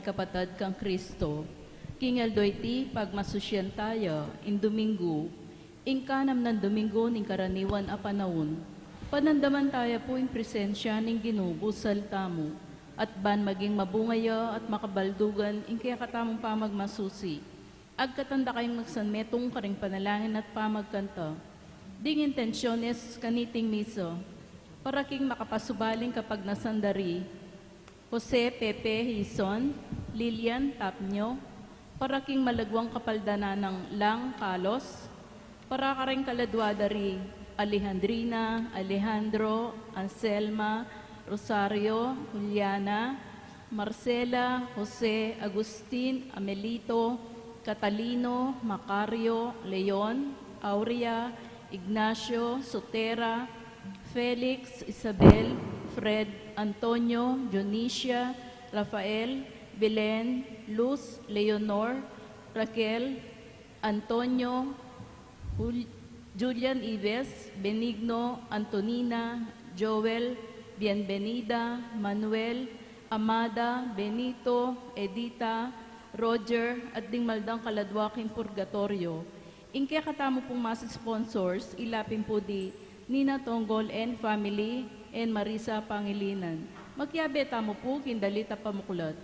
kapatid kang Kristo, kingal doyti pagmasusyan tayo, in Dominggo, in Canam ng Dominggo ning Karaniuan a Panaun, panandaman tayo po in presensya ning Ginoo busal tamo, at ban maging mabungaya at makabaldugan in kaya katamong pamagmasusi, agkatanda kayong magsanmetong karing panalangin at pamagkanta, ding intensyones kaniting miso, para king makapasubaling kapag nasandari, Jose Pepe Hison, Lilian Tapnyo, para king malagwang kapaldana ng Lang Kalos, para karing kaladwadari Alejandrina, Alejandro, Anselma, Rosario, Juliana, Marcela, Jose, Agustin, Amelito, Catalino, Macario, Leon, Aurea, Ignacio, Sotera, Felix, Isabel, Fred, Antonio, Dionisia, Rafael, Belen, Luz, Leonor, Raquel, Antonio, Julian Ives, Benigno, Antonina, Joel, Bienvenida, Manuel, Amada, Benito, Edita, Roger, at ding maldang kaladwaking purgatorio. Inke katamo pong mas sponsors, ilapin po di Nina Tonggol and family, and Marisa Pangilinan. Magyabeta mo po, kindalita pamukulat.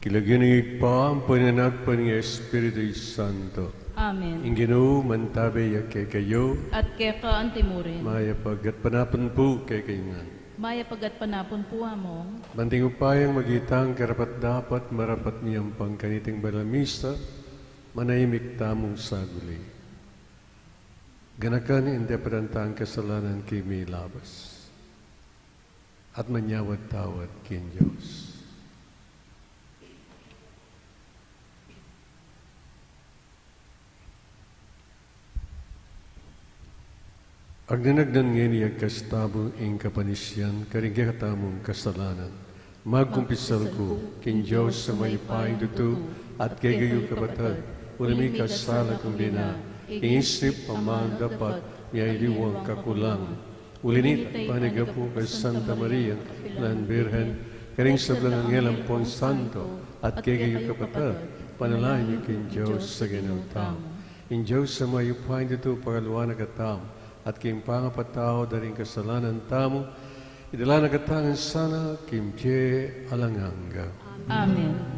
Kilagyanig pa ang pananagpan ng Espiritu Santo. Amen. Ang Ginoo mantabi kay kayo. At kaya ka antimurin. Maya pagat panapon po kay kayo nga. Maya pagat panapon po among. Banting upayang magitang karapat dapat marapat niyang pangkaniting balamisa, manahimik tamong saguli. Ganakan hindi padantang kasalanan kay may labas. At manyawad-tawad kin Diyos. Agdanagdan ngayon iyag kastabo ing kapanisyan, karigakatamong kasalanan. Magkumpisal ko, kin Diyos sa may paing duto, at kay gayo kabatad, ulami kasala kong dina, ingisip paman dapat, niya iliwang kakulang. Ulinit, panigapo kay Santa Maria, Lan Birhen, karing sablang angelang pong santo, at kay gayo kabatad, panalahin niyo kin Diyos sa ginautam. In Diyos sa may paing duto, pagaluan na katam, at kayong pangapatao daring kasalanan tamo, idala nagatangan sana kimje alanganga. Amen.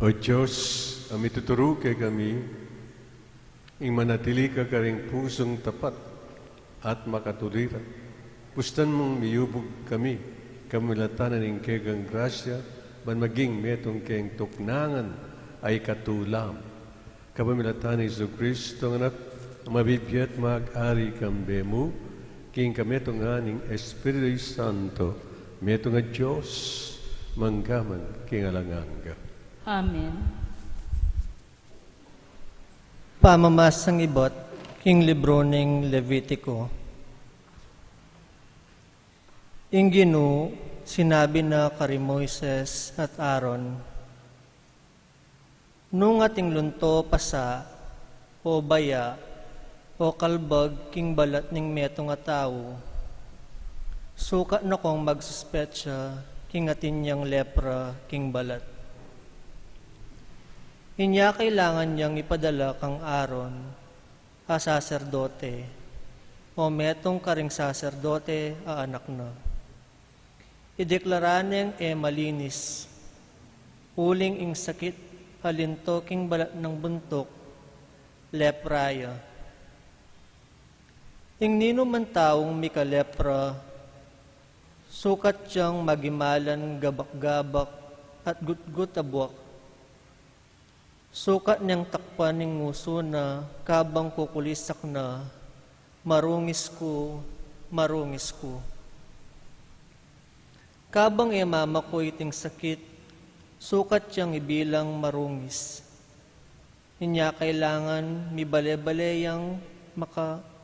O Diyos, ami tuturo kay kami, ing manatili ka karing pusong tapat at makatulira. Pustan mong miyubog kami, kamilatanan ing kegang grasya, man maging metong keng tuknangan ay katulam. Kapamilatan ni Jesu Cristo ng anak, mabibiyat mag-ari kambe mo, king kametong aning Espiritu Santo, metong nga Diyos, manggaman king alanganga. Amen. Pamamasang ibot, king libro ng Levitiko. Inginu, sinabi na kari Moises at Aaron, nung ating lunto pasa, o baya, o kalbag, king balat ning metong ataw, suka na kong magsuspetsya, king atin niyang lepra, king balat. Inya kailangan niyang ipadala kang Aaron, a saserdote, o metong karing saserdote a anak na. Ideklara niyang malinis, uling ing sakit, halinto king balat ng buntok, lepraya. Ing nino man taong mika lepra, Sukat siyang magimalan gabak-gabak at gut-gut abwak. Sukat niyang takpan ng nguso na kabang kukulisak na, marungis ko, marungis ko. Kabang mama ko iting sakit, sukat siyang ibilang marungis. Inya kailangan mibale-baleyang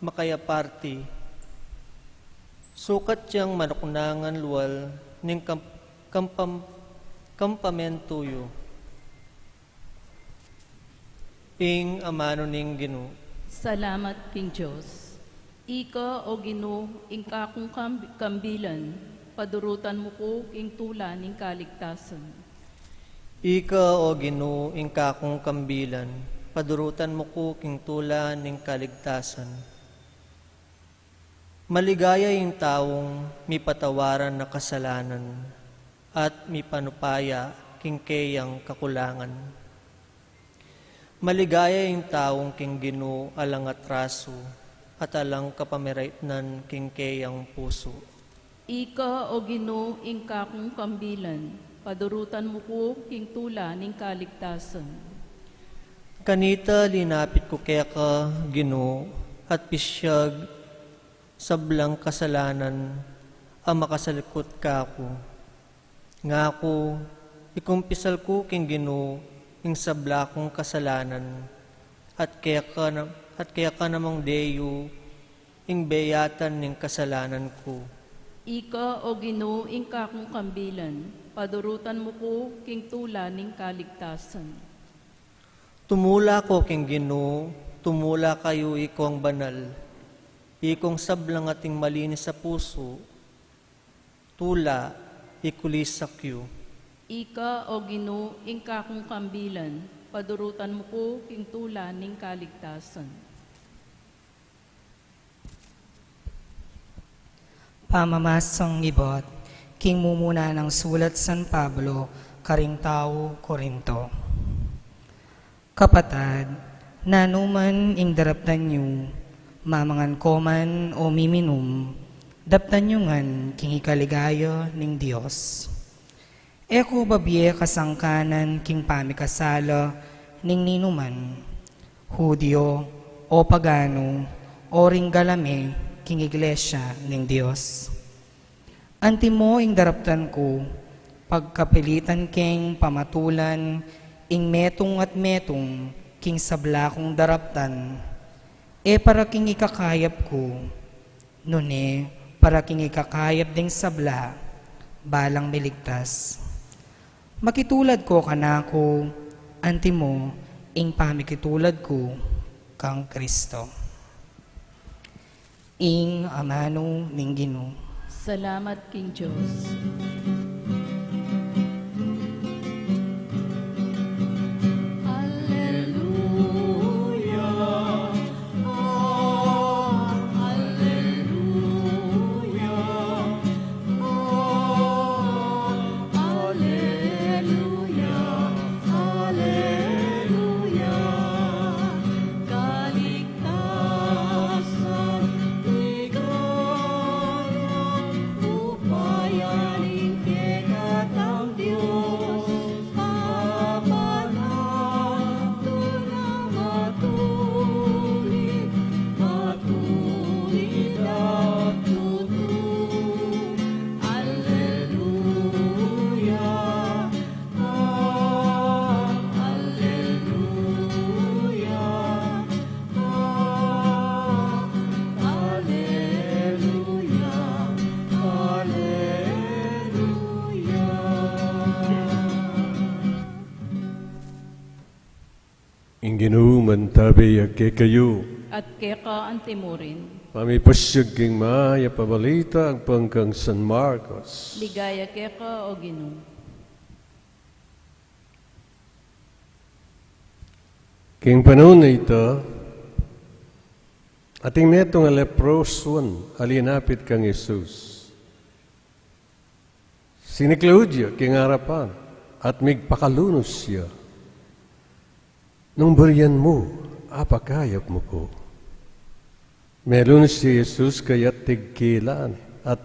makayaparti. Sukat siyang manuknangan luwal ning kampamentuyo. Ing amano ning Ginoo. Salamat king Diyos. Ika o Ginoo, ing kakong kambilan, padurutan mo ko ing tula ning kaligtasan. Ika o Ginoo, ing kakong kambilan, padurutan mo ko king tula ning kaligtasan. Maligaya yung taong may patawaran na kasalanan at may panupaya king kayang kakulangan. Maligaya yung taong king Ginoo alang atraso at alang kapamiraitnan king kayang puso. Ika o Ginoo, ing kakong kambilan, padurutan mo ko king tula ning kaligtasan. Kanita linapit ko kaya ka, Ginoo, at pisyag sablang kasalanan ang makasalikot ka ko. Nga ko, ikumpisal ko king Ginoo ing sabla kong kasalanan at kaya ka namang deyo ing beyatan ning kasalanan ko. Ika o Ginoo, ing kakong kambilan, padurutan mo ko king tula ning kaligtasan. Tumula ko king Ginoo, tumula kayo ikong banal, ikong sablang ating malinis sa puso, tula, ikulisak yu. Ika o Ginoo, ing kakong kambilan, padurutan mo ko king tula ning kaligtasan. Pamamasang ibot, king mumuna ng sulat San Pablo, Karintao, Korinto. Kapatad, nanuman ing daraptan nyo, mamangan koman o miminum, daptan nyo ngan king ikaligaya ning Diyos. Eko babye kasangkanan king pamikasala ning ninuman, Hudyo o pagano o ringgalame king iglesia ning Diyos. Antimo ing daraptan ko, pagkapilitan king pamatulan, ing metong at metong king sabla kong daraptan, para king ikakayap ko, nune para king ikakayap ding sabla, balang miligtas. Makitulad ko kanako, antimo, ing pamikitulad ko, kang Kristo. Ing amano ning Ginoo. Salamat king Diyos. Ing Ginoo mantabi ake kayo. At keka ang timurin. Pamipasyag king maya pabalita ang pangkang San Marcos. Ligaya keka o Ginoo. King Panaun na ito, ating metong leproson, alinapit kang Jesus. Sinikludya king harapan, at migpakalunos siya. Nung bariyan mo, apakayap mo po. Meron si Jesus kaya't tigkilan at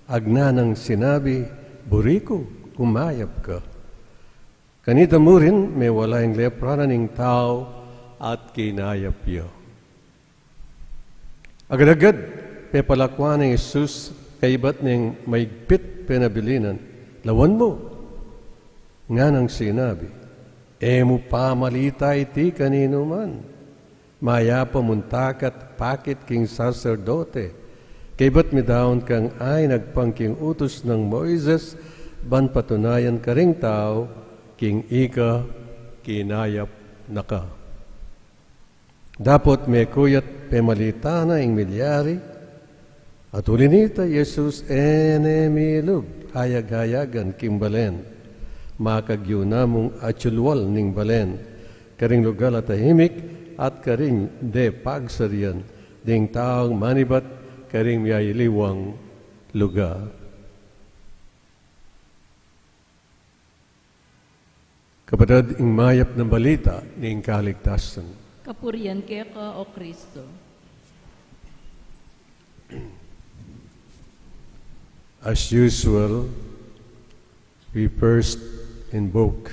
Agnanang sinabi, buriko, kumayap ka. Kanita mo rin, may walayang lepra na ning tao at kinayap yo. Agad-agad, pepalakwan ng Jesus, kaibat ning maigpit penabilinan. Lawan mo, nga nang sinabi, mo pamalita iti kanino man. Maya pamuntakat pakit king sacerdote. Kaibat mi daon kang ay nagpangking utos ng Moises, ban patunayan ka ring tao, king ika kinayap na ka. Dapat may kuyat pemalita na ing milyari, at ulinita Jesus enemilog, hayag-hayagan kimbalen, makagyuna mong atsulwal ning balen, karing lugal at tahimik, at karing de pagsarian, ding taong manibat, karing miyayiliwang lugar. Kapatid, ing mayap na balita ning kaligtasan. Kapurian kaya ka, O Kristo. As usual, we first invoke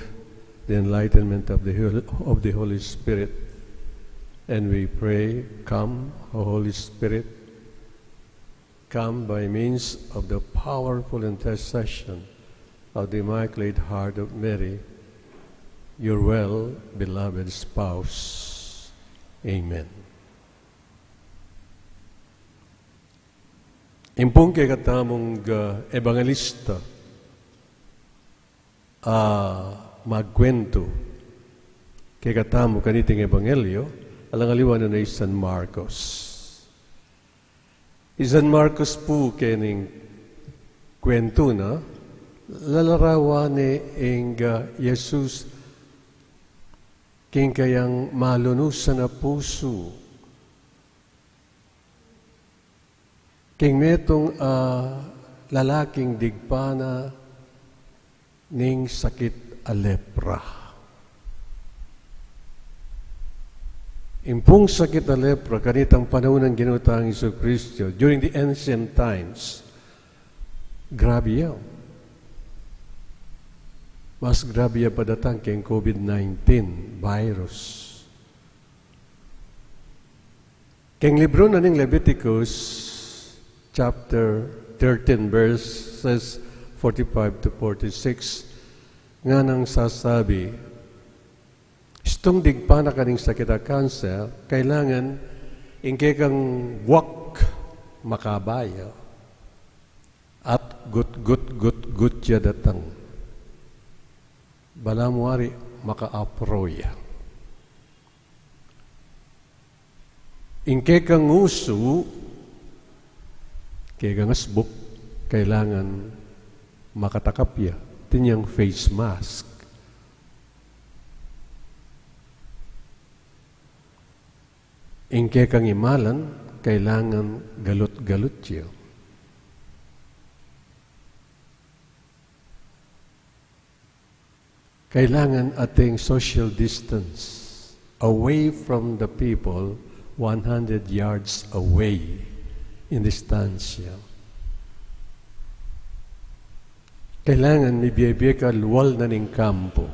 the enlightenment of the Holy Spirit, and we pray, come, O Holy Spirit, come by means of the powerful intercession of the Immaculate Heart of Mary, your well-beloved spouse. Amen. Impong kay katamong evangelista magkwento kay katamo kaniting ebanghelyo alang aliwan na San Marcos. San Marcos po kening kwento na lalarawan ni Jesus king kayang malunusan na puso. King metong lalaking digpana ning sakit a lepra. Impong sakit a lepra, kanitang panahon ng ginutang Iso Kristo, during the ancient times, grabe yaw. Mas grabe yaw padatang kayong COVID-19 virus. Kayong libro na ning Leviticus, chapter 13, verses 45 to 46, nga nang sasabi, istong digpa na kaning sakit a cancer, kailangan ingke kang wak makabaya at gut ya datang. Balamuari maka-aproya. Ingke kang uso, kaya kang asbuk, kailangan makatakapya. Tinyang face mask. Ingke kang imalan, kailangan galot-galot siya. Kailangan ating social distance away from the people 100 yards away in distansya. Kailangan may biyay ka luwal na ning kampo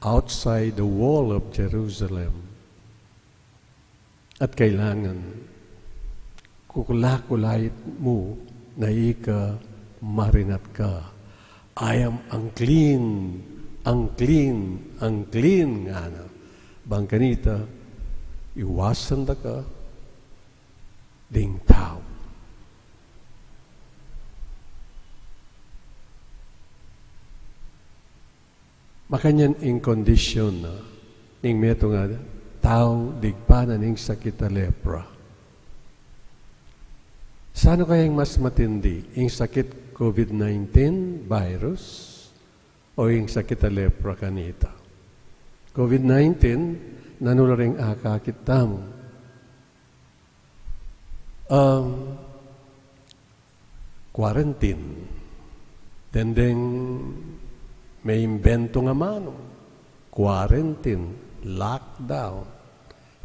outside the wall of Jerusalem. At kailangan kukulakulait mo na ika marinat ka. I am unclean nga na. Bangkanita, iwasan da ka, ding tao. Makanyan in condition na, ning meto nga, tao digpanan ning sakit a lepra. Sano kayang mas matindi? Ing sakit COVID-19 virus o ing sakit a lepra kanita? COVID-19, nanula ring akakit tamo. Quarantine. Tendeng may imbento nga mano. Quarantine, lockdown,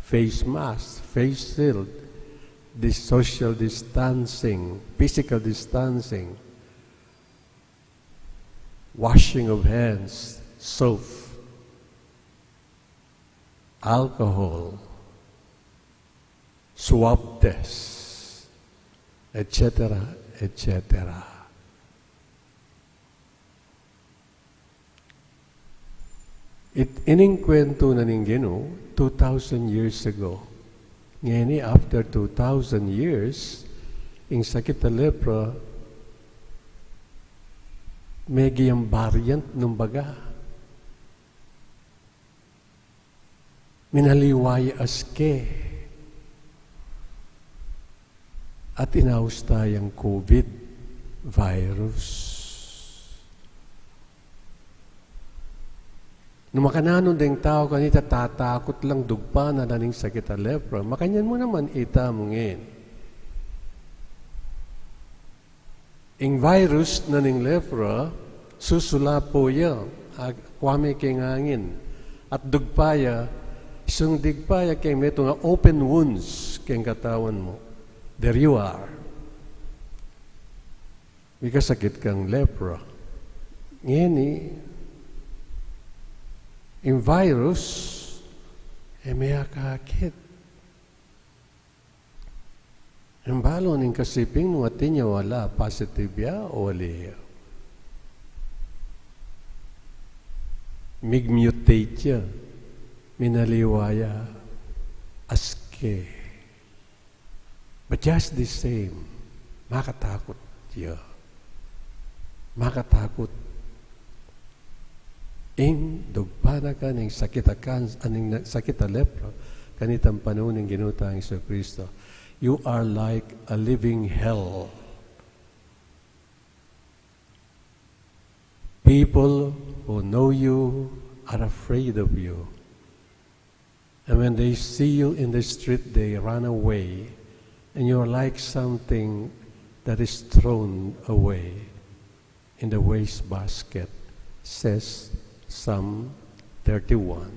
face mask, face shield, this social distancing, physical distancing, washing of hands, soap, alcohol, swab tests, etc., etc. Iningkwento na ning Ginoo 2,000 years ago. Ngayon, after 2,000 years, yung sakit na lepra, may giyang variant ng baga. Minaliway aske. At inaus tayong COVID virus. Nung makananon ding tao kanita tatakot lang dugpa na naning sakit na lepra, makanyan mo naman ita mungin. Ing virus na ning lepra, susula po yan, kwame kay ngangin. At dugpaya, isang digpaya kay meto nga open wounds kay katawan mo. There you are. May kasakit kang lepra. Ngayon yung virus, may akakit. Ang balo ng kasiping nung atin niya wala, positive ya o wali. Mig-mutate siya, minaliwaya, aske. But just the same, makatakot siya. Makatakot. Ing dugpana ka ng sakit na lepra, kanitang panahon ng ginutang Iso Kristo. You are like a living hell. People who know you are afraid of you. And when they see you in the street, they run away. And you're like something that is thrown away in the waste basket, says Psalm 31,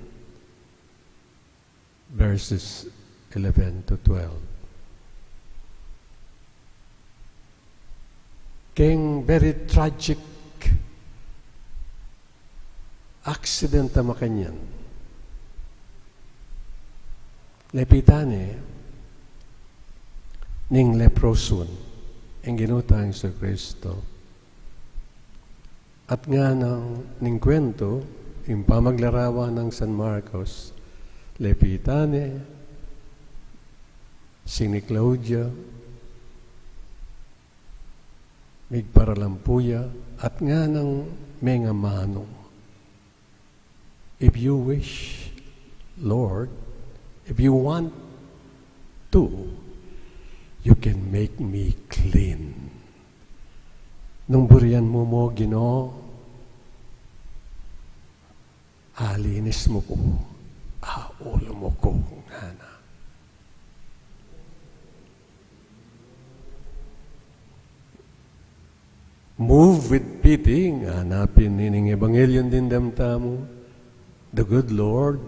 verses 11 to 12. Keng very tragic accident na makanyan. Lepitane ning leproson ang ginutang sa Kristo. At nga ning kwento, yung pamaglarawan ng San Marcos, Lepitane, Sini Claudia, Migparalampuya, at nga ng Menga Manong. If you wish, Lord, if you want to, you can make me clean. Nung burian mo Ginoo, alinis mo ko, aulo mo ko, ngana. Move with pity, hanapin nining ebanghelyon din damtamo. The good Lord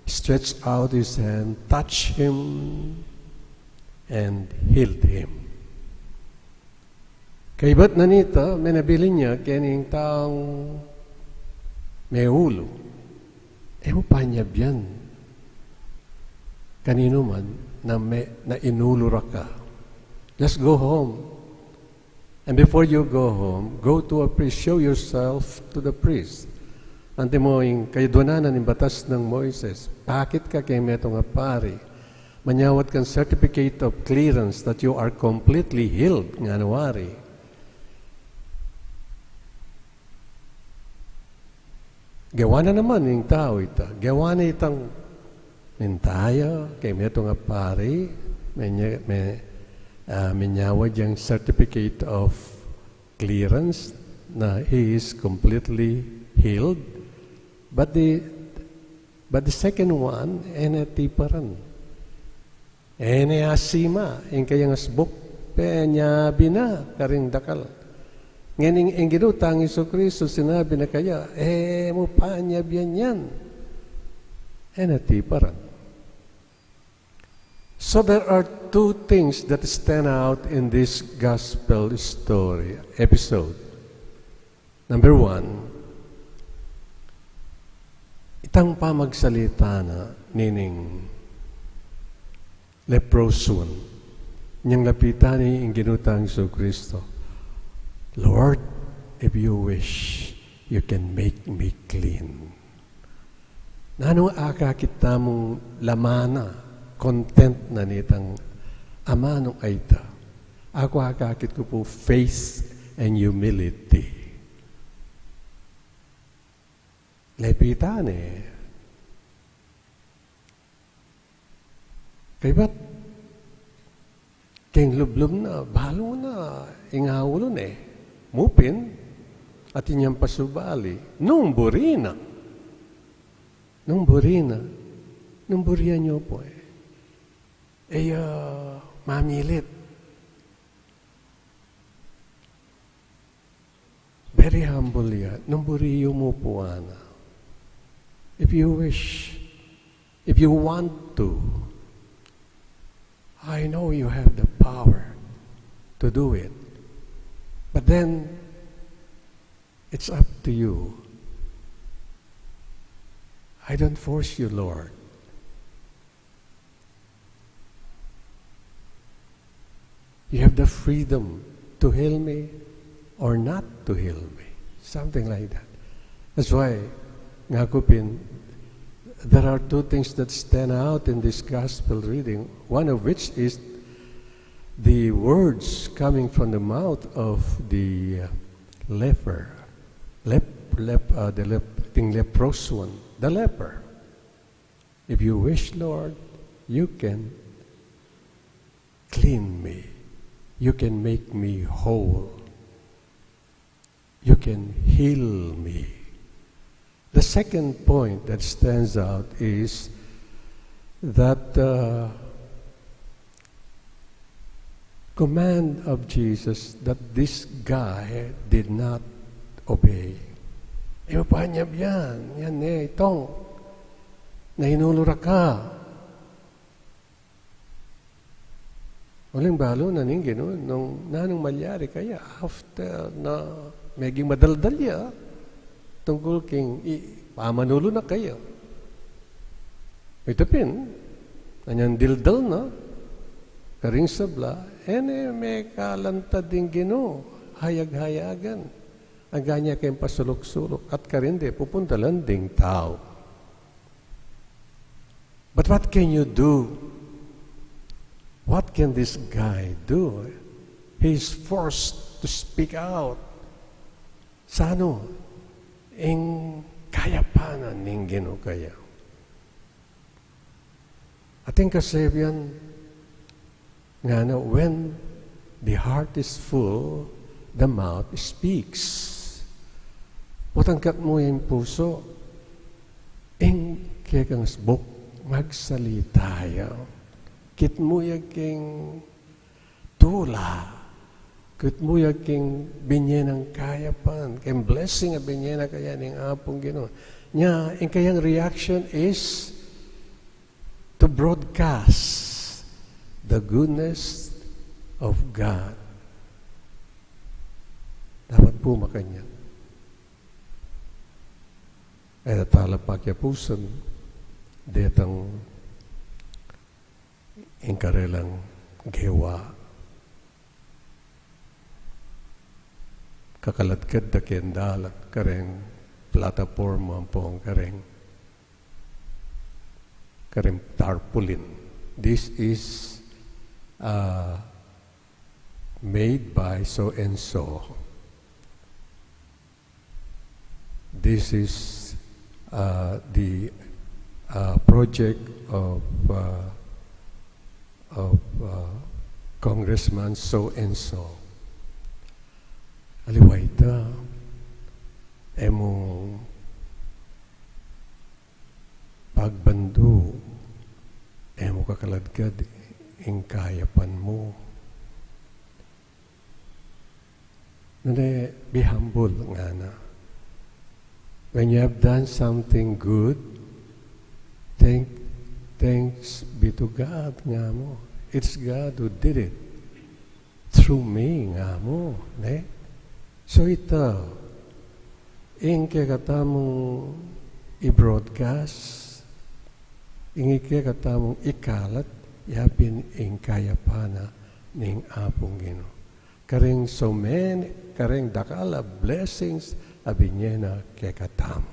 stretched out His hand, touched him, and healed him. Kaibat na nito, may nabili niya kining taong may ulo. Mo panyab yan. Kanino man na inulura ka. Just go home. And before you go home, go to a priest. Show yourself to the priest. Ante mo yung kayudwanan ng batas ng Moises. Pakit ka kay meto nga pari. Manyawat kang certificate of clearance that you are completely healed nga nawari. Gawa na naman yung tao ito. Gawa na itang mintaya, kay meto nga pari, minyawad yung certificate of clearance na he is completely healed. But the second one, tiparan. Asima, yung kayang asbok, niya bina, karing dakal. Ngayon, ang ginutang Iso Kristo, sinabi na kaya, mo pa niya biyan yan. Natiparan. So there are two things that stand out in this gospel story, episode. Number one, itang pamagsalita na nining leproson, niyang lapitan ni ang ginutang Hesus Kristo. Lord, if you wish, you can make me clean. Nanong akakita mong lamana, content na nitang ama nung aita. Ako akakit ko po faith and humility. Lepitan Kaya ba't keng lublub na, balo na, ingawulon mupin, at inyang pasubali, nung burina, nung burian nyo po mamilit. Very humble yan. Nung buriyo mo po, Ana. If you wish, if you want to, I know you have the power to do it. But then, it's up to you. I don't force you, Lord. You have the freedom to heal me or not to heal me. Something like that. That's why, ngakupin, there are two things that stand out in this gospel reading, one of which is the words coming from the mouth of the leper, the leprous one, the leper. If you wish, Lord, you can clean me. You can make me whole. You can heal me. The second point that stands out is that command of Jesus that this guy did not obey. Ipapanyab yan itong nahinulura ka. Walang balo na ning gano'n, nung nanong malyari kaya after na meging madaldalya, tungkol king pamanulo na kayo. Ito pin, kanyang dildal na, karing sabla, may kalantad din gino, hayag-hayagan. Ang ganya kayong pasulok-sulok, at karindi, pupuntalan ding tao. But what can you do? What can this guy do? He's forced to speak out. Sa ano? Ing kaya pa na ning ginukaya. Ating kasabihan nga na, when the heart is full, the mouth speaks. Putangkat mo yung puso, ing kaya kang sbok magsalita yaw. Kit mo yaking tula. Kit mo yaking binyenang kayapan. Kayang blessing a binyena kaya ning apong Ginoo. Nya, ang kayang reaction is to broadcast the goodness of God. Dapat po makanya. Ay natala pakyapusan, detang ingkarelang gewa. Kakaladkad da kendala, kareng plataforma po ang kareng tarpaulin. This is made by so and so. This is the project of Congressman so and so. Aliway ita, emong pagbando, emo kakaladkad, ing kayapan mo. Nane, be humble nga na. When you have done something good, thank Thanks be to God nga mo. It's God who did it. Through me nga mo. Ne? So ito, ingke katamong i-broadcast, ingke katamong ikalat, yapin ing kayapana ning apong Ginoo. Karing so many, karing dakala blessings abinyena kay katamo.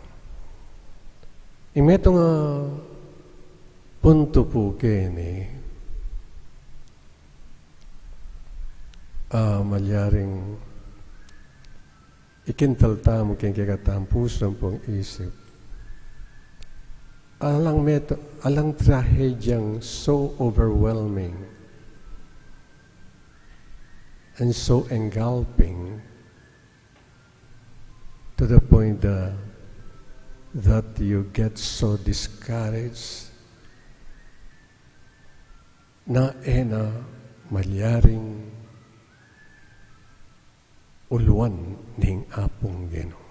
Imeto nga punto po kini malyaring ikintaltamo kay katampusan pong isip. Alang trahedyang so overwhelming and so engulfing to the point that you get so discouraged na malyaring uluan ning apong Ginoo.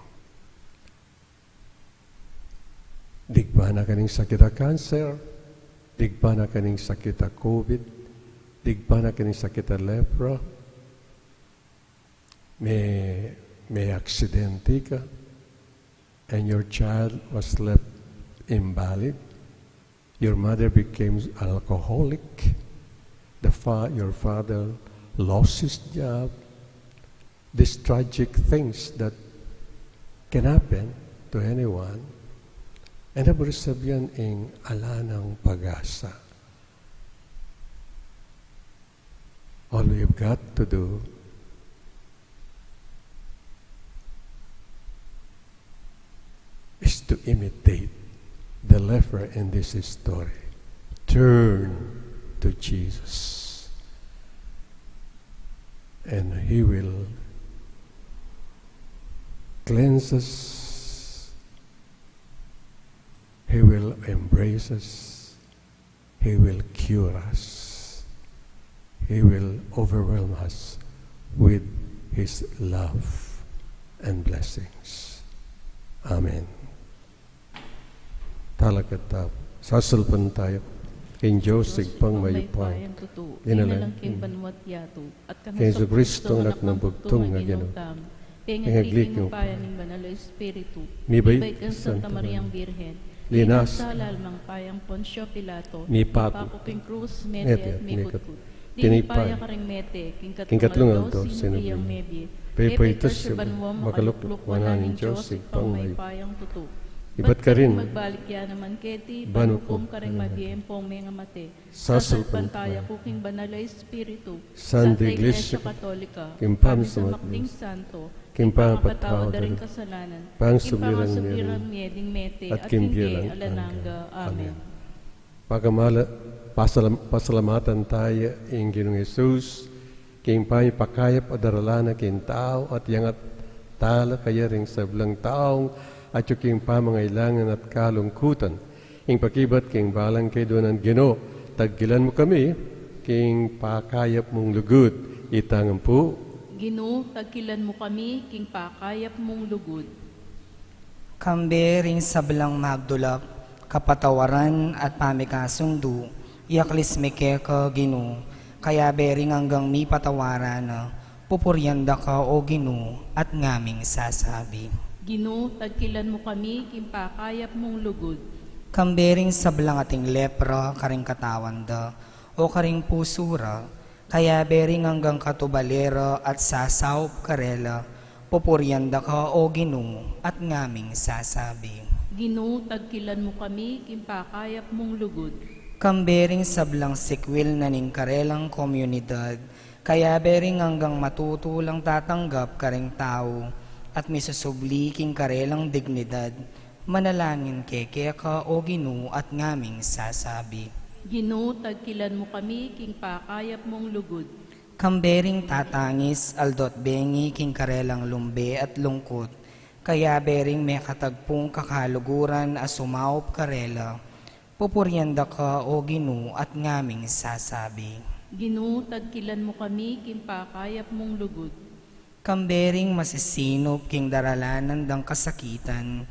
Digba na kaning sakit a cancer, digba na kaning sakit a COVID, digba na kaning sakit a lepra, may aksidente ka, and your child was left invalid. Your mother became alcoholic. Your father lost his job. These tragic things that can happen to anyone. And ang sabihan ing ala ng pag-asa. All we've got to do is to imitate the leper in this story. Turn to Jesus, and He will cleanse us. He will embrace us. He will cure us. He will overwhelm us with His love and blessings. Amen. Talakatap. Sasalpan tayo. King Joseph pang mayupay. Dinalang king banwat yato. At King Kristo anak ng bugtong nga Ginoo. Pengaglik yung payan ng Banal Espiritu. Mibay Ibay Santa Mariang Birhen. Linas. Salal mang payang Poncio Pilato. Ni Paco. King Cruz, Mete at Mikut. Tinipay. Paya karing Mete. King Katlungal to. Sinubiyang Mebi. Paypaytas makalukluk wananin Joseph pang may payang tutu. Iba't ka rin. Magbalik yan naman keti, Banukom. banukom karing mabiyempong mga mate. Sasalpan Sasalpantaya kuking banal na Espiritu. Santa Iglesia Katolika. Kimpam Kami sa sa makting santo. Kimpam patawad patawad rin kasalanan. Pang Kimpang subiran subiran niya miyeding mete. at At kimbilang hindi alananga. Amen. Pagamala, pasalamatan tayo ang Ginoong Jesus, kimpay pakayap adaralana kin tao at yangat tala kaya ring sablang taong at yung pamangailangan at kalungkutan. Ing pakibat king balang kay doon ang Ginoo, taggilan mo kami, king pakayap mong lugod, itangan po. Ginoo, tagkilan mo kami, king pakayap mong lugod. Kambe ring sablang magdulak, kapatawaran at pamikasundo, iaklis meke ka Ginoo, kaya bering hanggang mi patawaran, pupuryanda ka o Ginoo, at ngaming sasabi. Ginoo, tagkilan mo kami, king pakayap mong lugod. Kambering sablang ating lepra, karing katawan da, o karing pusura, kaya bering hanggang katubalera at sasaw karela, pupuryanda ka o Ginoo, at ngaming sasabi. Ginoo, tagkilan mo kami, king pakayap mong lugod. Kambering sablang sikwil na ning karelang komunidad, kaya bering hanggang matutulang tatanggap karing tao, at misusubli king karelang dignidad, manalangin keke ka o Ginoo at ngaming sasabi. Ginoo, tagkilan mo kami, king pakayap mong lugod. Kambering tatangis, aldot bengi king karelang lumbe at lungkot, kaya bering may katagpong kakaluguran as sumaup karela, pupuryanda ka o Ginoo at ngaming sasabi. Ginoo, tagkilan mo kami, king pakayap mong lugod. Kambering masisinop king daralanan dang kasakitan,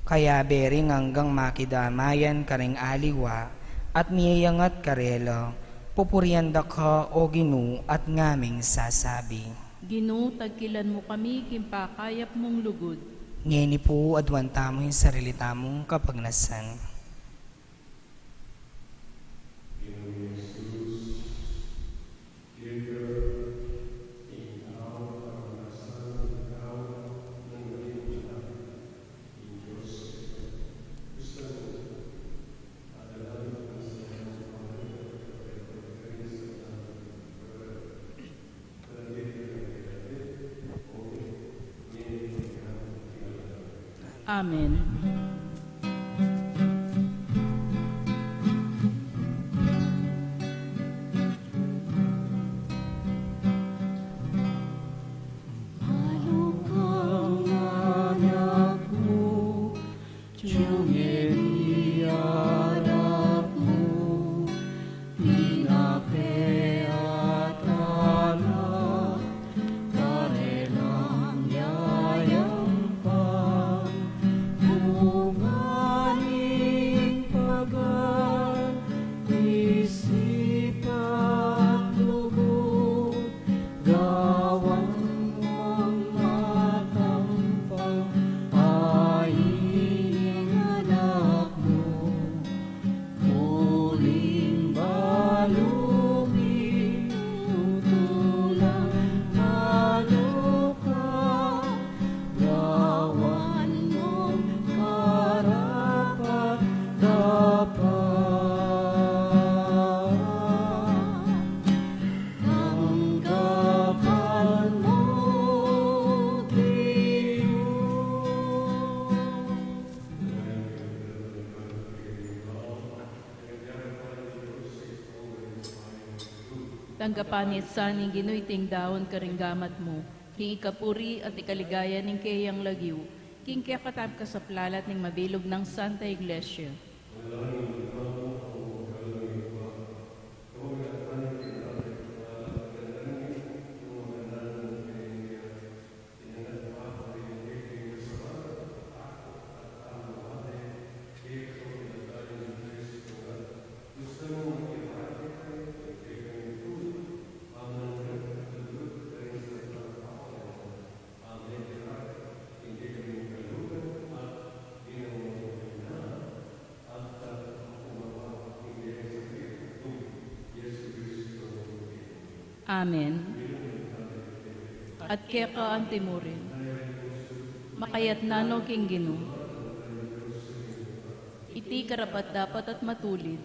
kaya bering hanggang makidamayan karing aliwa, at miyayangat karela, pupurianda ka o Ginoo at ngaming sasabi. Ginoo, tagkilan mo kami, kimpakayap mong lugod. Ngeni po adwan tamo yung sarili tamong kapagnasan. Amen. Tanggapanit sa ning Ginoo ting dawon karinggamat mo, king ikapuri at ikaligaya ning kayang lagyo, king kaya katab ka sa plalat ning mabilog ng Santa Iglesia. Amen. At kaya ka ang timurin, makayat nano king Ginoo, iti karapat dapat at matulid,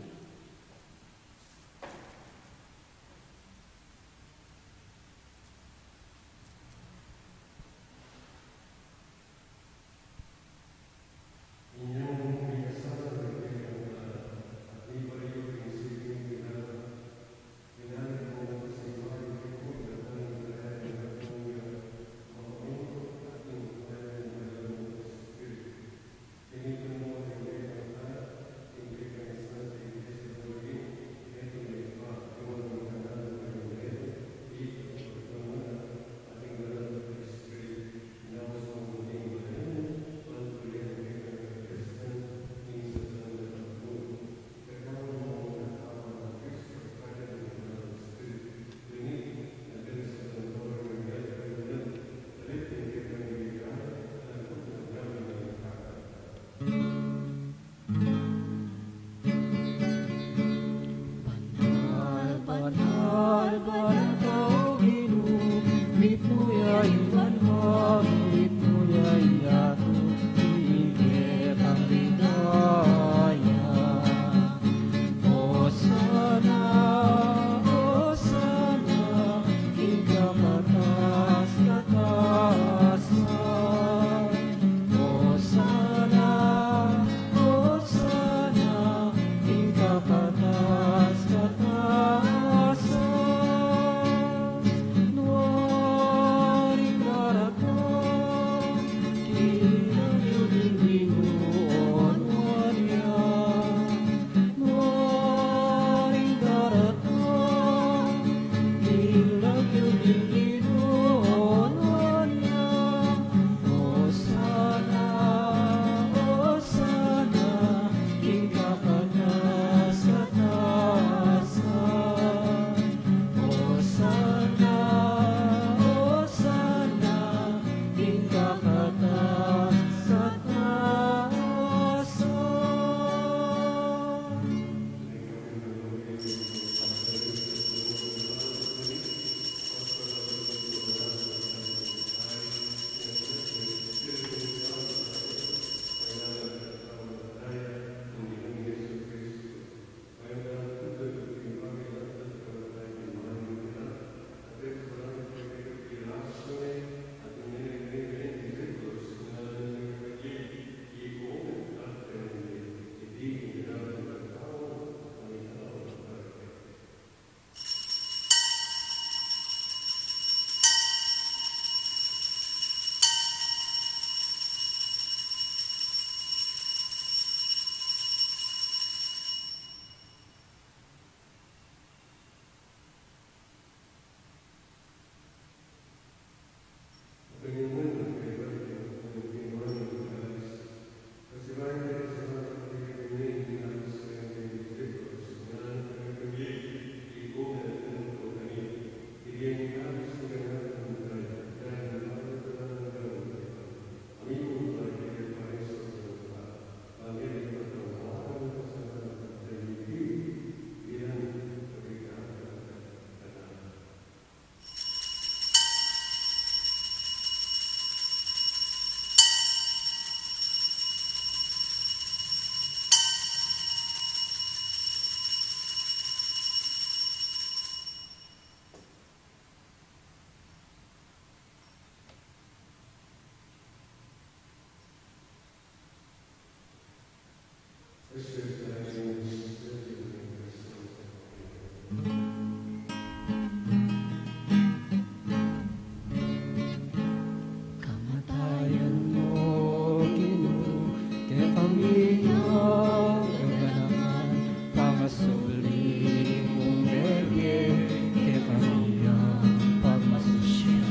Kamatayan mo, Ginoo, kaya kami ang kaganahan, pangasuli mong bebe, kaya kami ang pagmasusya.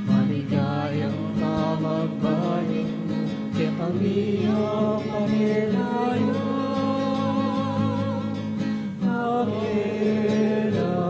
Maligayang kamagbaling mo, kaya kami ang panilayan. Amen, amen, amen.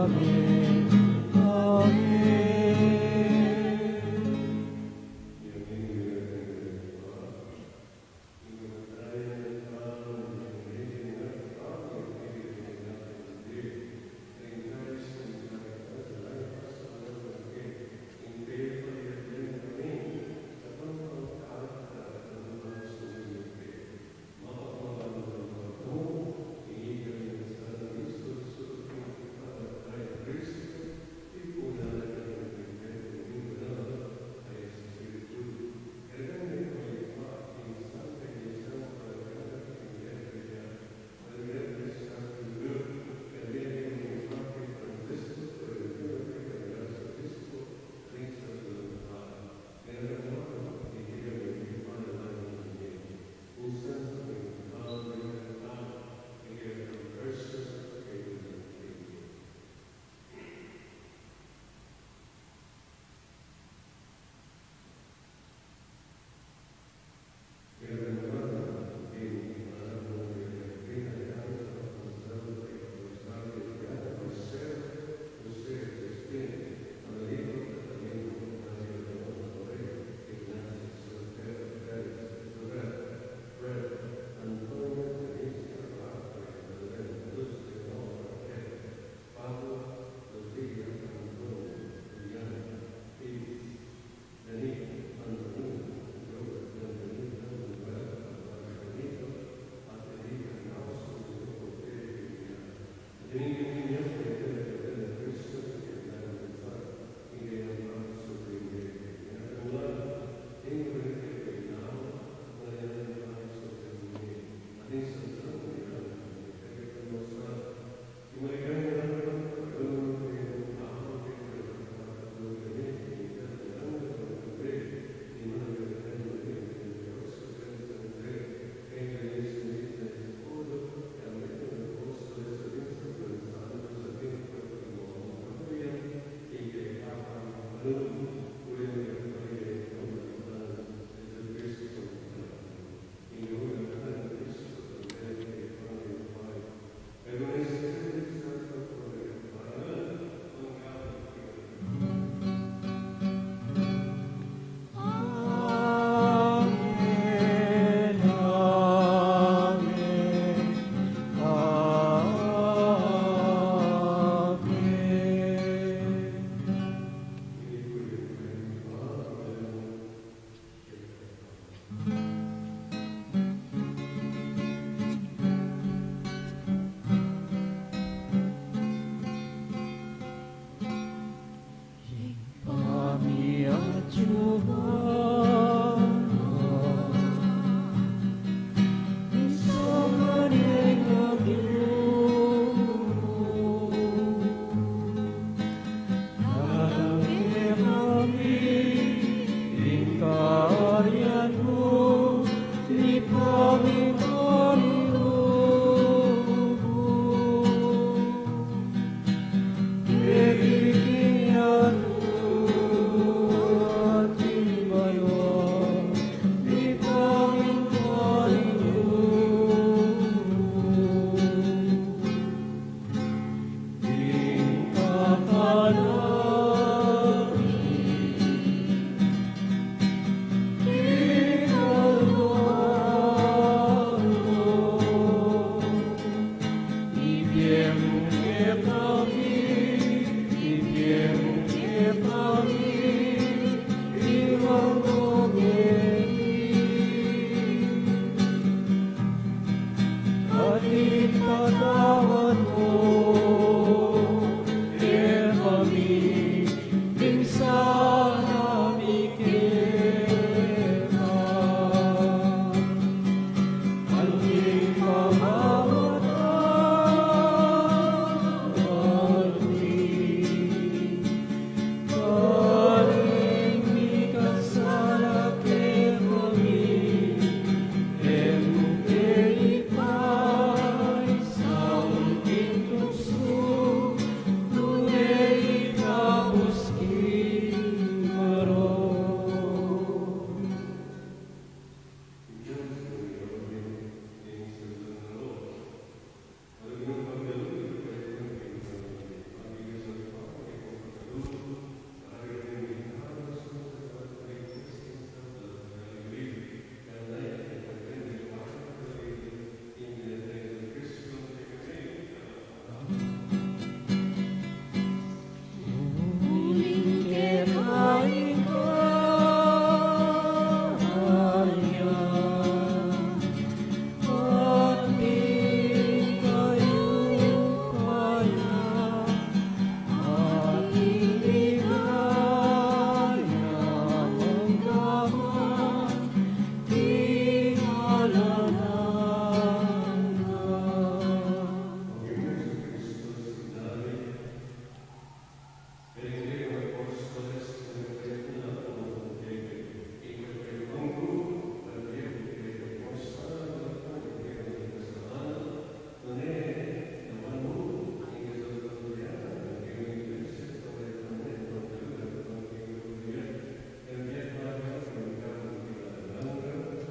Mama.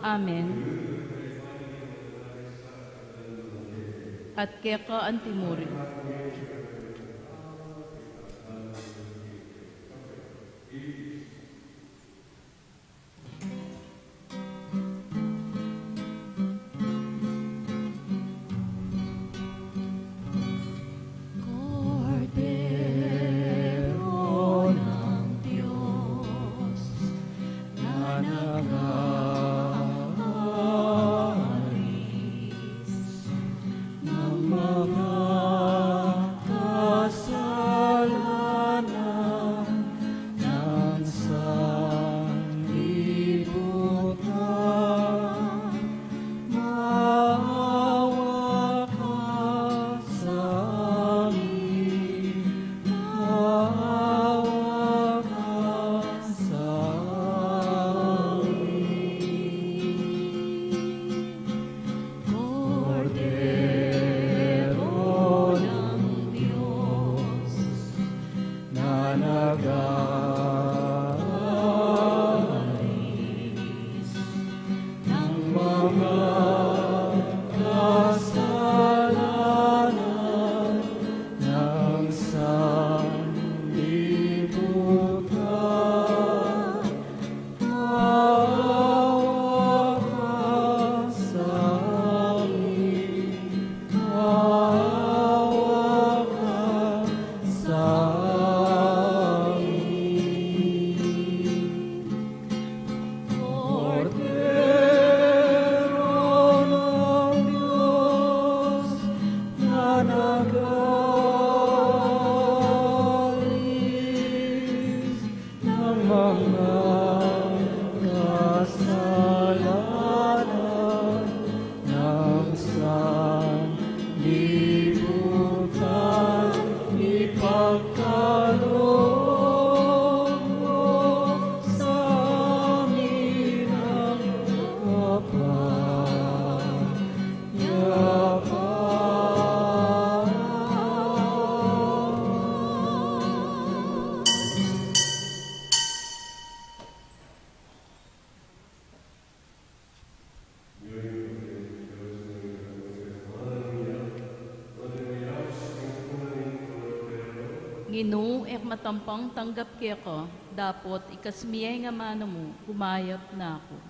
Amen. At keka antimuri. Cordero ng Diyos na nag-aalis ng mga kasalanan ng sanlibutan, maawa ka sa amin, maawa ka sa amin. Cordero ng Diyos na nag-aalis ng mga kasalanan ng sanlibutan, maawa ka sa amin, maawa ka sa amin. Cordero ng Diyos na nag-aalis ng mga kasalanan ng sanlibutan, ipagkaloob mo sa amin ang kapayapaan. Nginu ek matampang tanggap keka, dapot ikasmiyay nga mano mo, humayap na ako.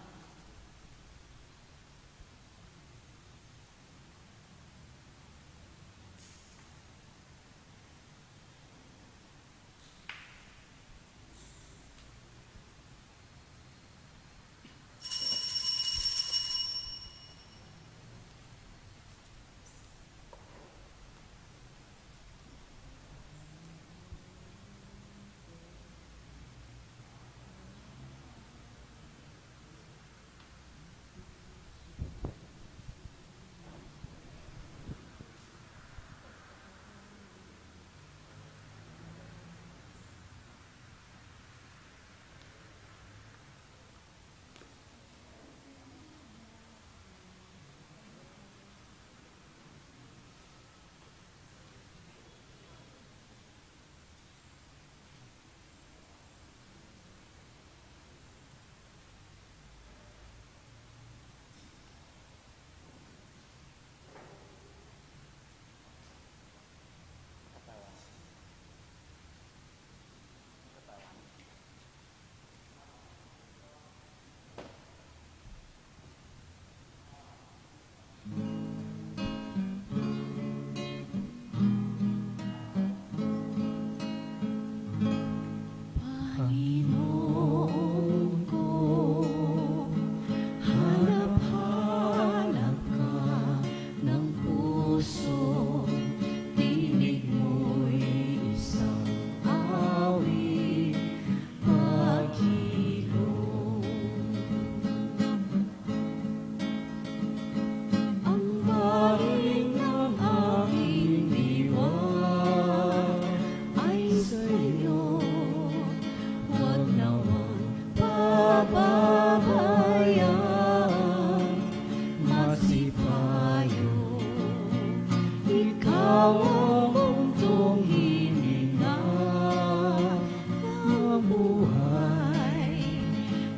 buhay,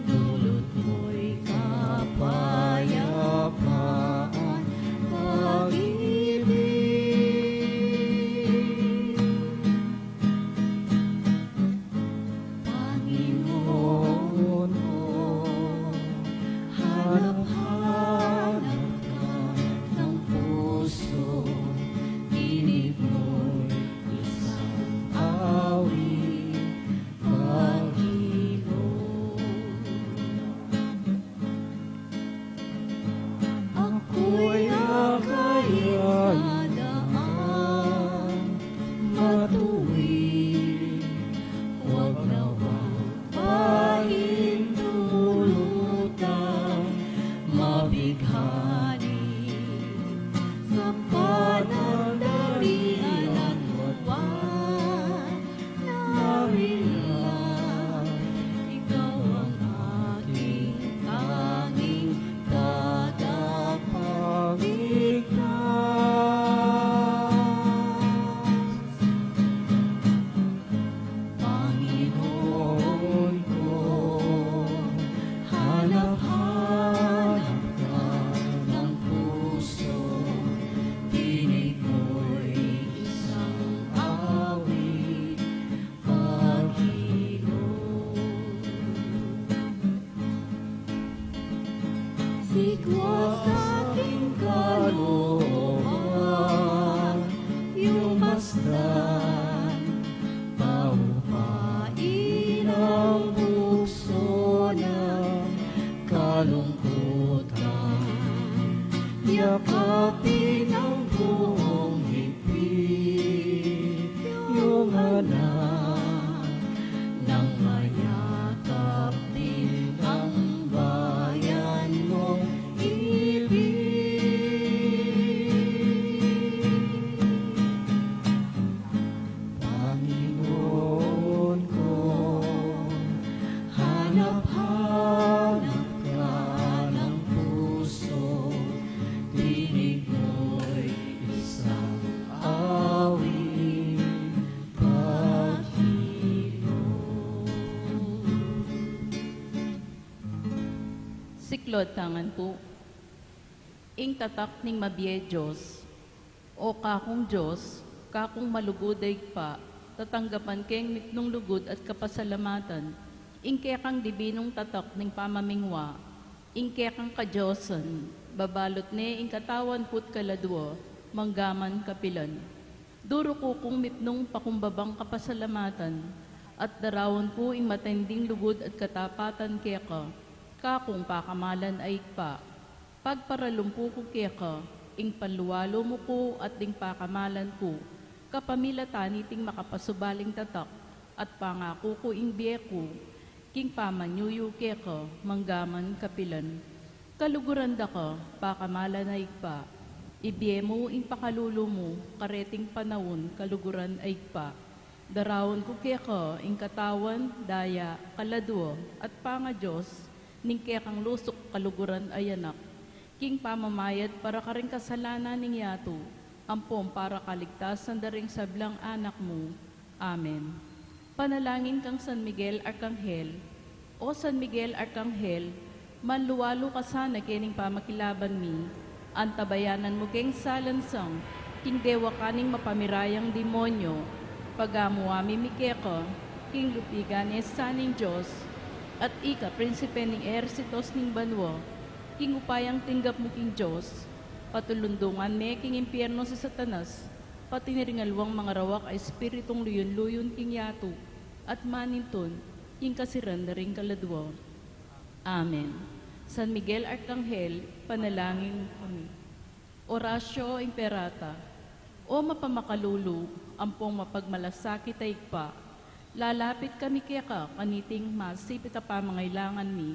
dulot mo'y kapal. Siklod tangan po. Ing tatak ning mabiye Diyos, o kakong Diyos, kakong maluguday pa, tatanggapan keng mitnong lugod at kapasalamatan, ing kekang dibinong tatak ning pamamingwa, ing kekang kadyosan, babalot ne ing katawan put kaladwo, manggaman kapilan. Duro ko kung mitnong pakumbabang kapasalamatan, at darawan ko ing matinding lugod at katapatan keka, kakong pakamalan ay pa. Pagparalumpo ko keka, ing panluwalo mo ko at ding pakamalan ko, kapamilatan iting makapasubaling tatak, at pangako ko ing biye ko, king pamanyuyo keka, manggaman kapilan. Kaluguran da ka, pakamalan ay pa, ibiye mo ing pakalulo mo, kareting panahon, kaluguran ay pa. Darawon ko keka, ing katawan, daya, kaladwo, at panga Diyos, ning kekang lusok kaluguran ay anak. King pamamayad para karing kasalanan ning yato, ampom para kaligtasan daring sablang anak mo. Amen. Panalangin kang San Miguel Arkanghel, o San Miguel Arkanghel, manluwalo ka sana kining pamakilaban mi, antabayanan mo keng salansang, king dewa kaning mapamirayang demonyo, pagamuami mikeka, king lupigan saning Diyos, at ika prinsipe ning ersitos ning banwa, king upayang tinggap mo king Diyos, patulundungan me king impyerno si Satanas, pati niringalwang mga rawak ay espiritong luyon-luyon king yato, at maninton, king kasiran na ring kaladwa. Amen. San Miguel Arkanghel, panalangin kami. Orasyo Imperata, o mapamakalulu, ampong mapagmalasakit ay pa, lalapit kami keka kaniting masipit a pamangailangan mi,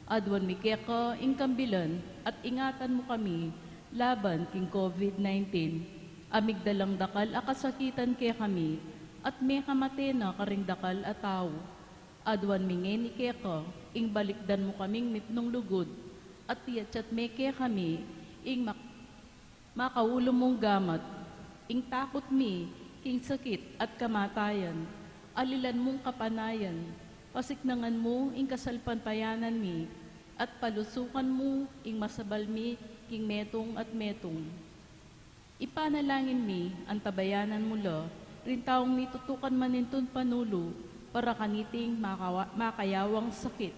adwan mi keka ing kambilan at ingatan mo kami laban king COVID-19. Amigdalang dakal akasakitan kaya kami at may kamate na karing dakal at tao. Adwan mi ngeni keka ing balikdan mo kaming mitnong lugod at tiyat may kaya kami ing makaulo mong gamat, ing takot mi king sakit at kamatayan, alilan mong kapanayan, pasiknangan mo ing kasalpantayanan mi, at palusukan mo ing masabal mi king metong at metong. Ipanalangin mi ang tabayanan mo lo, rin taong mi tutukan maninton panulo, para kaniting makayawang sakit,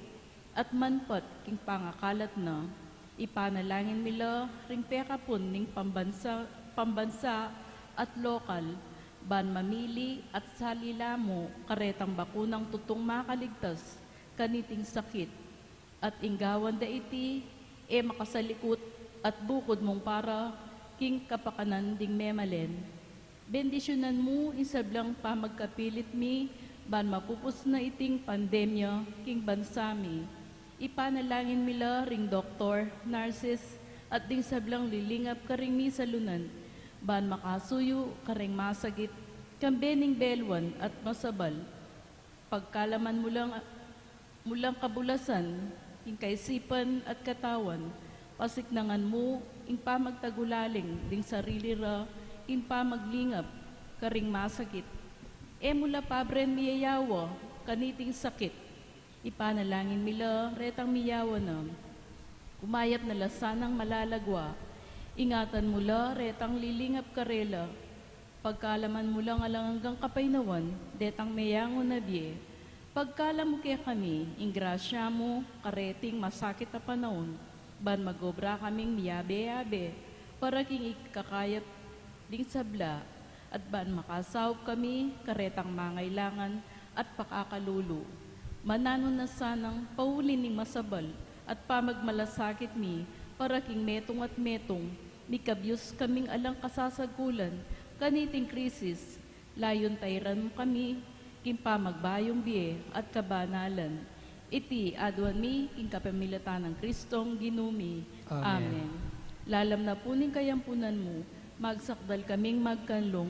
at manpat king pangakalat na. Ipanalangin mi lo, ring pekapon ning pambansa at lokal, ban mamili at salila mo, karetang bakunang tutong makaligtas, kaniting sakit, at inggawan da iti, makasalikot, at bukod mong para, king kapakanan ding memalen. Bendisyonan mo, insablang pamagkapilit mi, ban mapupos na iting pandemya, king bansami. Ipanalangin mila ring doktor, nurses, at ding sablang lilingap karing mi sa lunan, ban makasuyo, karing masagit, kambening belwan at masabal. Pagkalaman mulang kabulasan, ing kaisipan at katawan, pasiknangan mo, ing pamagtagulaling, ding sarili ra, ing pamaglingap, karing masagit. Mula pabren miyayawa, kaniting sakit. Ipanalangin mila, retang miyawa na, kumayat na lasanang malalagwa, ingatan mula, retang lilingap karela, pagkalaman mo lang alang hanggang kapainawan, detang mayango na biye, pagkalam mo kaya kami, ing grasya mo, kareting masakit na panahon, ban magobra kaming miyabe-yabe, para king ikakayat ding sabla, at ban makasawag kami, karetang mangailangan, at pakakalulu. Manano na sanang paulin ning masabal, at pamagmalasakit mi, para king metong at metong, mikabyos kaming alang kasasagulan, kaniting krisis, layon tayran mo kami, king pamagbayong biye at kabanalan. Iti adwan mi, king kapamilatan ng Kristong ginumi. Amen. Lalam na puning kayampunan mo, magsakdal kaming magkanlong,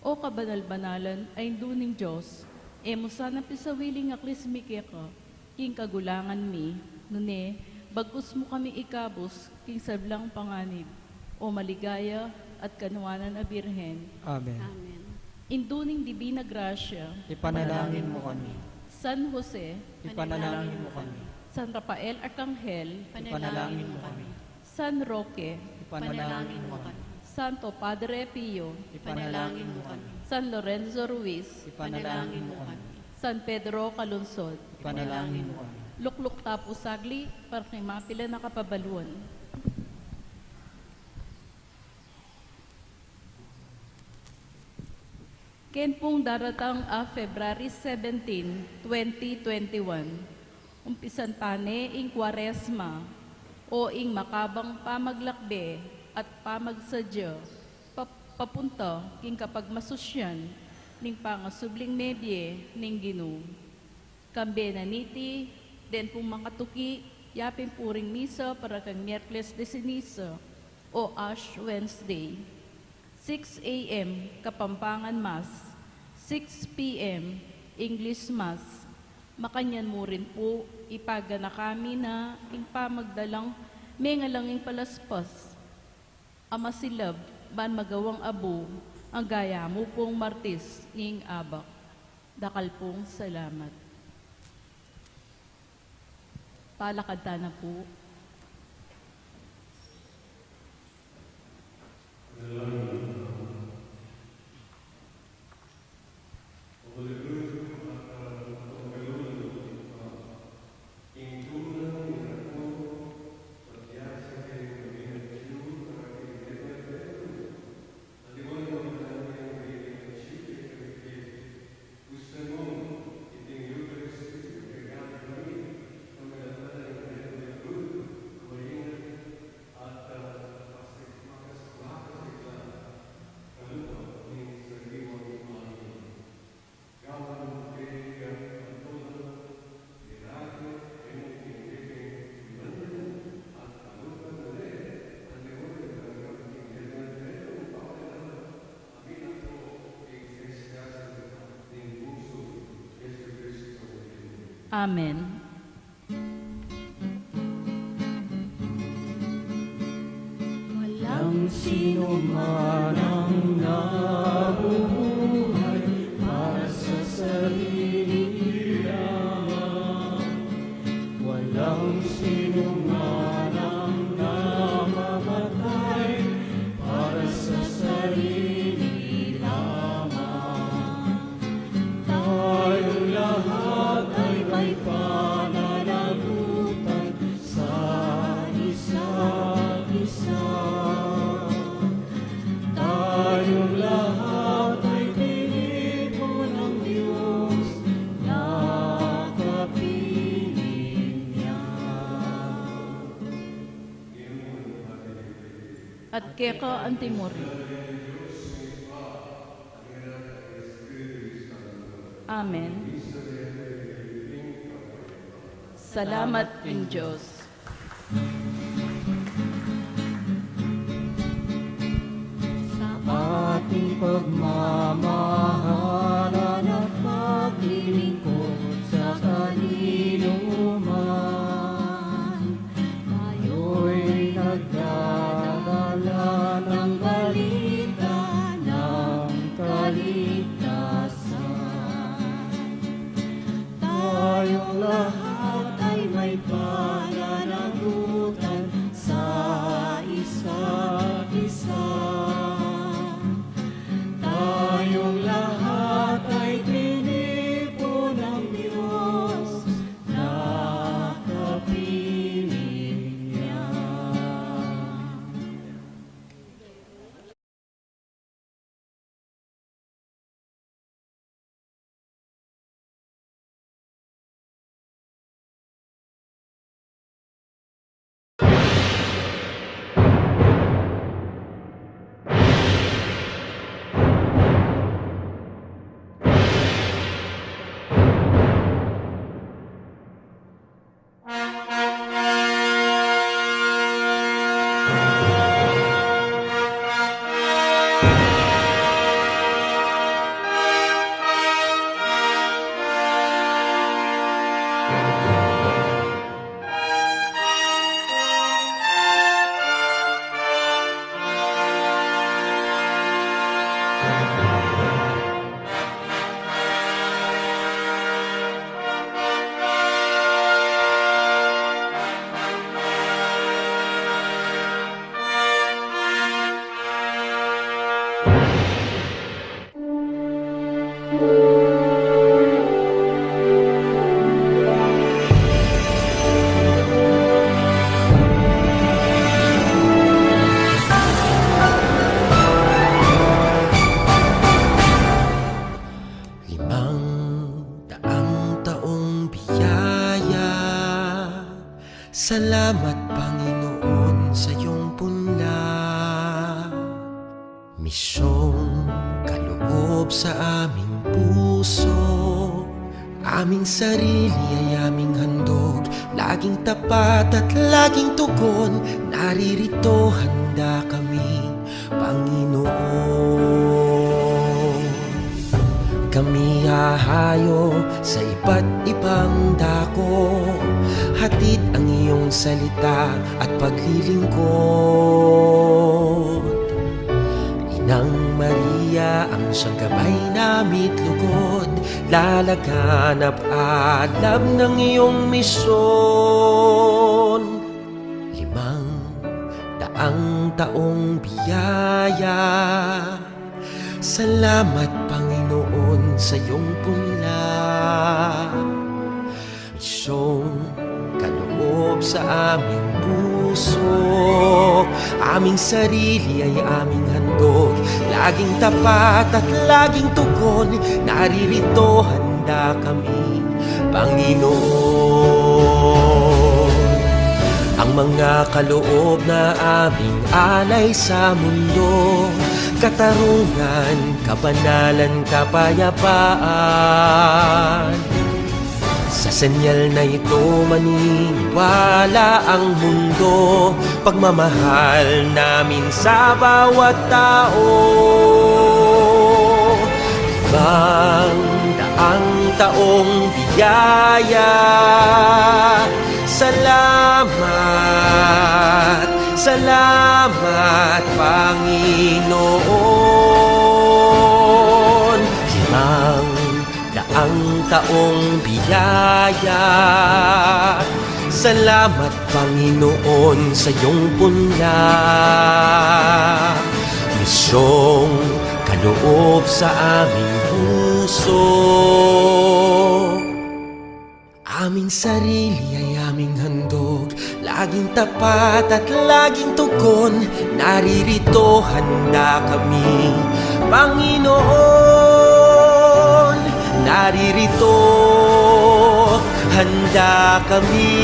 o kabanal-banalan ay duning Diyos, mo sana pisawiling aklis mi keka, king kagulangan mi, nune, bagus mo kami ikabos, king sablang panganib, o maligaya at kanuanan a Birhen. Amen. Amen. Induning Divina Gracia, Ipanalangin mo kami. San Jose, Ipanalangin mo kami. San Rafael Arcangel, Panalangin mo kami. San Roque, Panalangin mo kami. Santo Padre Pio, Ipanalangin mo kami. San Lorenzo Ruiz, Ipanalangin mo kami. San Pedro Calunsod, Ipanalangin mo kami. Lukluk Tapo Sagli, para kay mga pila na kapabaluan. Ken pong daratang February 17, 2021, umpisan tane ing Kwaresma o ing makabang pamaglakbe at pamagsadya papunta king kapag masusyan ning pangasubling medye ning Ginoo. Kambe na niti, den pong makatuki, yapin puring misa para kang Miyerkules de Ceniza o Ash Wednesday. 6 a.m. Kapampangan Mass, 6 p.m. English Mass. Makanyan mo rin po, ipaga na kami na ing pamagdalang may ngalanging palaspas. Ama silab, ban magawang abo, ang gaya mo pong martis ning abak. Dakal pong salamat. Palakad ta na po. Amen. Walang sino man ang nabubuhay para sa sarili lamang. Walang sino man ang namamatay para sa sarili lamang. Tayong lahat ay may pananagutan sa isa't isa. Tayong lahat ay pinili ng Diyos na kapiling niya. At keka ang timori. Amen. Salamat ing Diyos. Sa ating pagmamahalan at paglilingkod sa kanino man, tayo'y nagdadala ng balita ng kaligtasan. Tayong lahat ay may pananagutan sa isa't isa. Tayong Salamat Panginoon sa iyong punla, misyong kaloob sa aming puso. Aming sarili ay aming handog, laging tapat at laging tugon. Naririto handa kami, Panginoon. Kami hahayo sa iba't ibang dako, hatid ang iyong salita at paglilingkod. Inang Maria, ang siyang gabay namit lugod, lalaganap alam ng iyong misyon. 500 taong biyaya, salamat Panginoon sa iyong punla, misyong kaloob sa aming puso. Aming sarili ay aming handog, laging tapat at laging tugon. Naririto handa kami, Panginoon. Ang mga kaloob na aming alay sa mundo, katarungan, kabanalan, kapayapaan. Sa senyal na ito maniniwala ang mundo, pagmamahal namin sa bawat tao. 500 taong biyaya, salamat, salamat Panginoon. 500 taong biyaya, salamat Panginoon sa iyong punla, misyong kaloob sa aming puso. Aming sarili ay aming handog, laging tapat at laging tugon. Naririto handa kami, Panginoon. Naririto handa kami,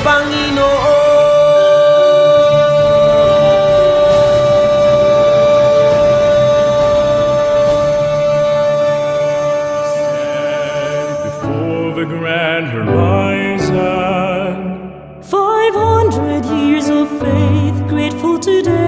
Panginoon. Grand horizon, 500 years of faith, grateful today.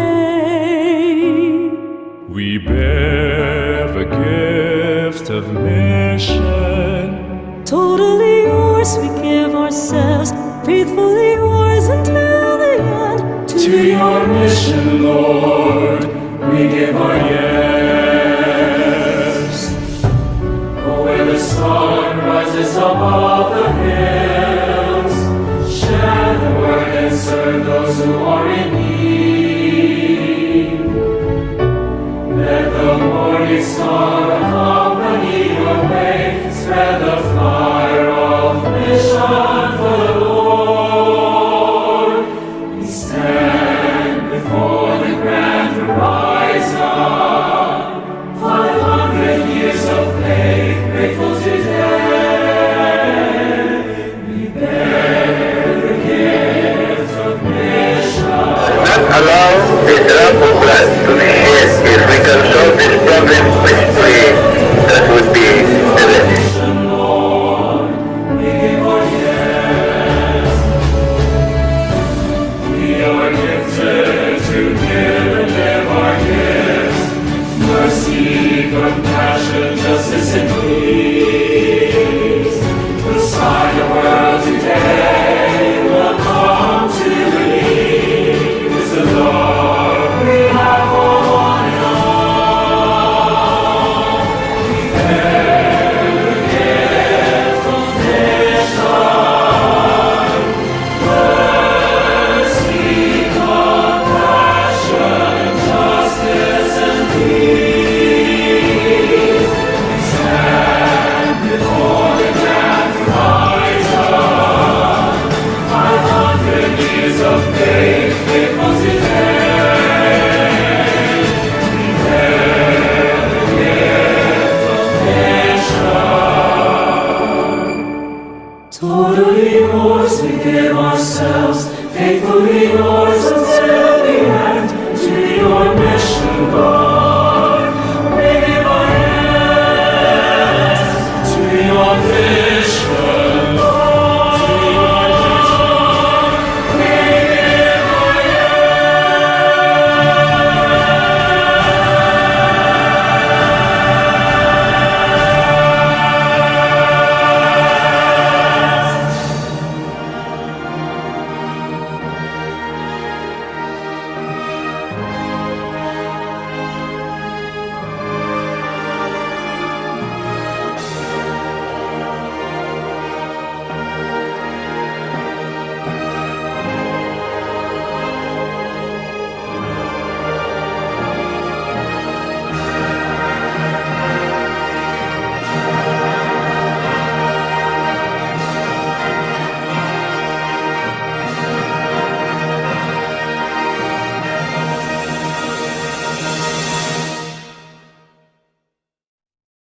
we bear the gift of mission. Totally yours, we give ourselves, faithfully yours until the end. To your mission, Lord, we give our yes. Oh, where the sun rises above the hills, share the word and serve those who are in need. Let the morning star accompany your way, spread the fire of mission for the Lord. We stand before the grand horizon, 500 years of faith, grateful today. We bear the gift of mission. Not allow the